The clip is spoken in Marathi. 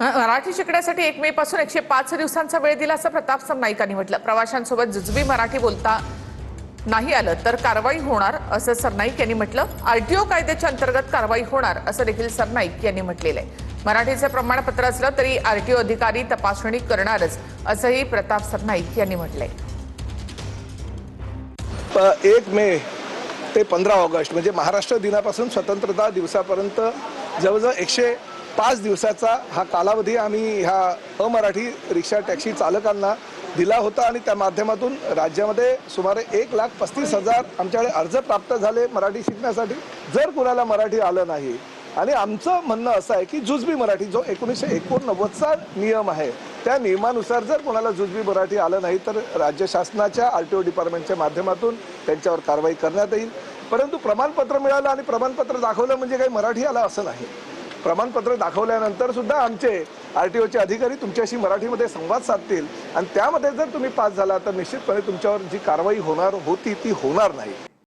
मराठी शिकण्यासाठी 1 मे पासून 105 दिवसांचा वेळ दिला असं प्रताप सरनाईकांनी म्हटलं। प्रवाशांसोबत जुजबी मराठी बोलता नाही आलं तर कारवाई होणार असं सरनाईक यांनी म्हटलं। आरटीओ कायद्याच्या अंतर्गत कारवाई होणार असं देखील सरनाईक यांनी म्हटलेलं आहे। मराठीचे प्रमाणपत्र असलं तरी आरटीओ अधिकारी तपासणी करणारच असंही प्रताप सरनाईक यांनी म्हटलंय। 1 मे ते 15 ऑगस्ट म्हणजे महाराष्ट्र दिनापासून स्वतंत्रता दिवसापर्यंत जवळजवळ 105 दिवसाचा हा कालावधी आम्ही ह्या अमराठी रिक्षा टॅक्सी चालकांना दिला होता आणि त्या माध्यमातून राज्यामध्ये सुमारे 1,35,000 आमच्याकडे अर्ज प्राप्त झाले मराठी शिकण्यासाठी। जर कुणाला मराठी आलं नाही आणि आमचं म्हणणं असं आहे की जुजबी मराठी जो 1989चा नियम आहे त्या नियमानुसार जर कोणाला जुजबी मराठी आलं नाही तर राज्य शासनाच्या आरटीओ डिपार्टमेंटच्या माध्यमातून त्यांच्यावर कारवाई करण्यात येईल। परंतु प्रमाणपत्र मिळालं आणि प्रमाणपत्र दाखवलं म्हणजे काही मराठी आलं असं नाही। प्रमाणपत्र दाखवल्यानंतर सुद्धा आमचे आरटीओचे अधिकारी तुमच्याशी मराठीमध्ये संवाद साधतील आणि त्यामध्ये जर तुम्ही पास झाला तर निश्चितपणे तुमच्यावर जी कारवाई होणार होती ती होणार नाही।